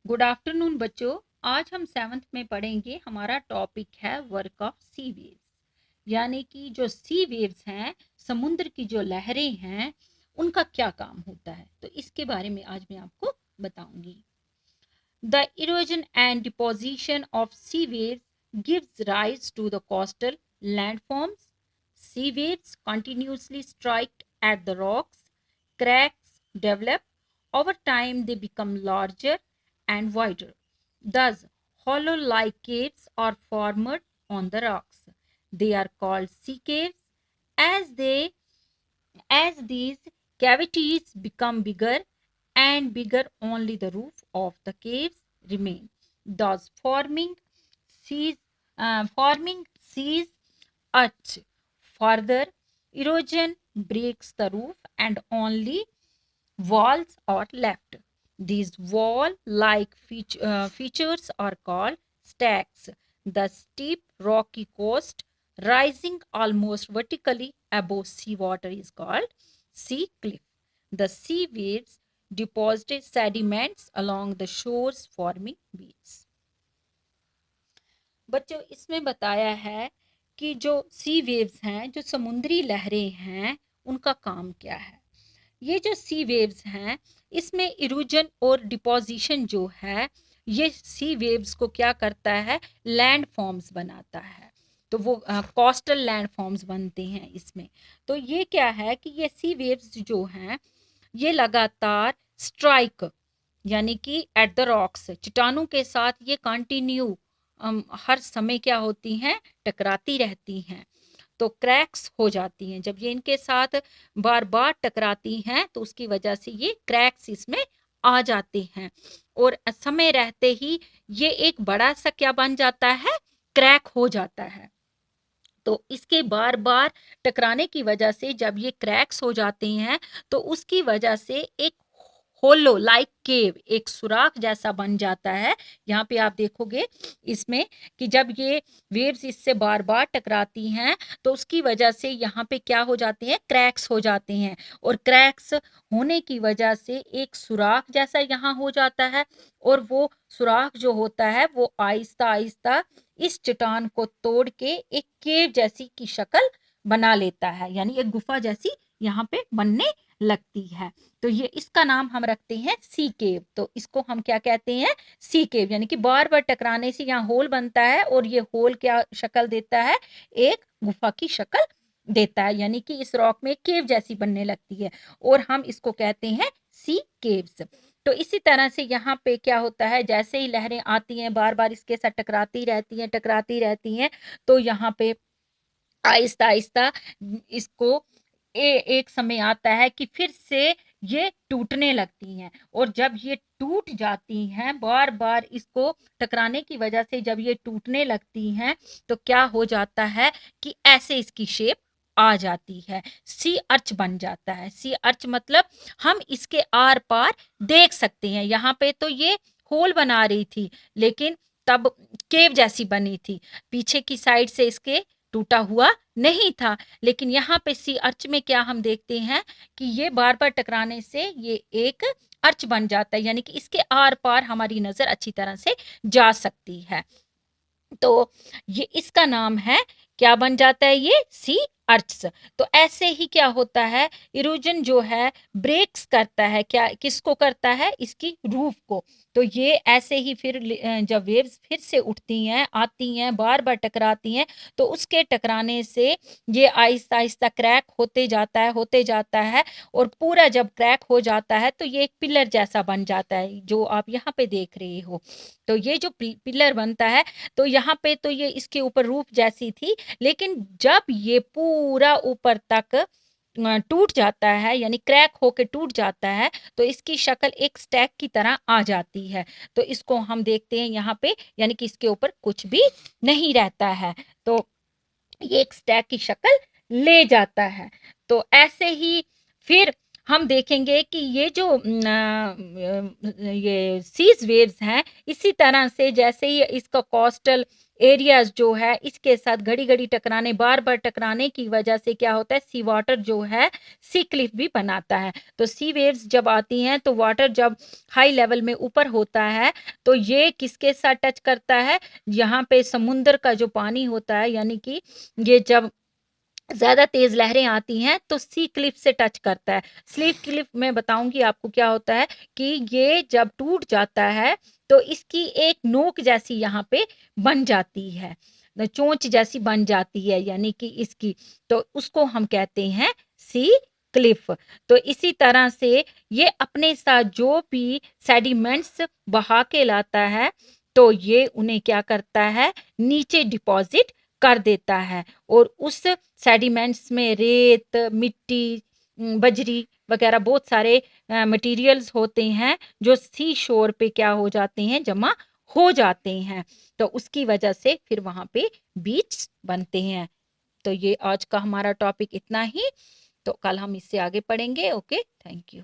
Good afternoon बच्चों। आज हम 7th में पढ़ेंगे। हमारा टॉपिक है वर्क ऑफ सी वेव्स, यानी कि जो सी वेव्स हैं, समुद्र की जो लहरें हैं, उनका क्या काम होता है। तो इसके बारे में आज मैं आपको बताऊंगी। The erosion and deposition of sea waves gives rise to the coastal landforms. Sea waves continuously strike at the rocks, cracks develop. Over time, they become larger and wider. Thus, hollow-like caves are formed on the rocks. They are called sea caves. As these cavities become bigger and bigger, only the roof of the caves remain, thus forming seas arch. Further erosion breaks the roof and only walls are left. These wall-like features are called stacks. The steep rocky coast rising almost vertically above seawater is called sea cliff. The sea waves deposit sediments along the shores forming beaches. बच्चों, इसमें बताया है कि जो सी waves हैं, जो समुद्री लहरें हैं, उनका काम क्या है। ये जो सी वेव्स हैं, इसमें इरोजन और डिपोजिशन जो है, ये सी वेव्स को क्या करता है, लैंड फॉर्म्स बनाता है। तो वो कोस्टल लैंड फॉर्म्स बनते हैं इसमें। तो ये क्या है कि ये सी वेव्स जो हैं, ये लगातार स्ट्राइक, यानी कि एट द रॉक्स, चट्टानों के साथ ये कंटिन्यू हर समय क्या होती हैं, टकराती रहती हैं। तो क्रैक्स हो जाती हैं। जब ये इनके साथ बार बार टकराती हैं तो उसकी वजह से ये क्रैक्स इसमें आ जाते हैं, और समय रहते ही ये एक बड़ा सा क्या बन जाता है, क्रैक हो जाता है। तो इसके बार बार टकराने की वजह से जब ये क्रैक्स हो जाते हैं तो उसकी वजह से एक होलो लाइक केव, एक सुराख जैसा बन जाता है। यहाँ पे आप देखोगे इसमें कि जब ये वेव्स इससे बार बार टकराती हैं तो उसकी वजह से यहाँ पे क्या हो जाते हैं, क्रैक्स हो जाते हैं, और क्रैक्स होने की वजह से एक सुराख जैसा यहाँ हो जाता है, और वो सुराख जो होता है वो आहिस्ता आहिस्ता इस चट्टान को तोड़ के एक केव जैसी की शक्ल बना लेता है, यानी एक गुफा जैसी यहाँ पे बनने लगती है। तो ये इसका नाम हम रखते हैं सी केव। तो इसको हम क्या कहते हैं, सी केव, यानी कि बार बार टकराने से यहाँ होल बनता है, और ये होल क्या शक्ल देता है, एक गुफा की शक्ल देता है, यानी कि इस रॉक में केव जैसी बनने लगती है, और हम इसको कहते हैं सी केव्स। तो इसी तरह से यहाँ पे क्या होता है, जैसे ही लहरें आती हैं बार बार इसके साथ टकराती रहती हैं, तो यहाँ पे आहिस्ता आहिस्ता इसको एक समय आता है कि फिर से ये टूटने लगती हैं, और जब ये टूट जाती हैं बार बार इसको टकराने की वजह से, जब ये टूटने लगती हैं तो क्या हो जाता है कि ऐसे इसकी शेप आ जाती है, सी अर्च बन जाता है। सी अर्च मतलब हम इसके आर पार देख सकते हैं। यहाँ पे तो ये होल बना रही थी, लेकिन तब केव जैसी बनी थी, पीछे की साइड से इसके टूटा हुआ नहीं था। लेकिन यहाँ पे सी अर्च में क्या हम देखते हैं कि ये बार बार टकराने से ये एक अर्च बन जाता है, यानी कि इसके आर पार हमारी नजर अच्छी तरह से जा सकती है। तो ये इसका नाम है, क्या बन जाता है, ये सी अर्च। तो ऐसे ही क्या होता है, इरोजन जो है ब्रेक्स करता है, क्या किसको करता है, इसकी रूफ को। तो ये ऐसे ही फिर जब वेव्स फिर से उठती हैं, आती हैं, बार बार टकराती हैं, तो उसके टकराने से ये आहिस्ता आहिस्ता क्रैक होते जाता है, और पूरा जब क्रैक हो जाता है तो ये एक पिलर जैसा बन जाता है, जो आप यहाँ पे देख रहे हो। तो ये जो पिलर बनता है, तो यहाँ पे तो ये इसके ऊपर रूफ जैसी थी, लेकिन जब ये पूरा ऊपर तक टूट जाता है, यानी क्रैक होके टूट जाता है, तो इसकी शक्ल एक स्टैक की तरह आ जाती है। तो इसको हम देखते हैं यहाँ पे, यानी कि इसके ऊपर कुछ भी नहीं रहता है, तो ये एक स्टैक की शक्ल ले जाता है। तो ऐसे ही फिर हम देखेंगे कि ये जो ये सीज वेव्स हैं, इसी तरह से जैसे ही इसका कोस्टल एरियाज जो है इसके साथ घड़ी घड़ी टकराने, बार बार टकराने की वजह से क्या होता है, सी वाटर जो है सी क्लिफ भी बनाता है। तो सी वेव्स जब आती हैं तो वाटर जब हाई लेवल में ऊपर होता है तो ये किसके साथ टच करता है, यहाँ पे समुद्र का जो पानी होता है, यानी कि ये जब ज्यादा तेज लहरें आती हैं तो सी क्लिफ से टच करता है। सी क्लिफ में बताऊंगी आपको क्या होता है कि ये जब टूट जाता है तो इसकी एक नोक जैसी यहाँ पे बन जाती है, चोंच जैसी बन जाती है, यानी कि इसकी, तो उसको हम कहते हैं सी क्लिफ। तो इसी तरह से ये अपने साथ जो भी सेडिमेंट्स बहा के लाता है तो ये उन्हें क्या करता है, नीचे डिपॉजिट कर देता है, और उस सेडिमेंट्स में रेत, मिट्टी, बजरी वगैरह बहुत सारे मटेरियल्स होते हैं जो सी शोर पे क्या हो जाते हैं, जमा हो जाते हैं। तो उसकी वजह से फिर वहां पे बीच बनते हैं। तो ये आज का हमारा टॉपिक इतना ही, तो कल हम इससे आगे पढ़ेंगे। Okay, thank you.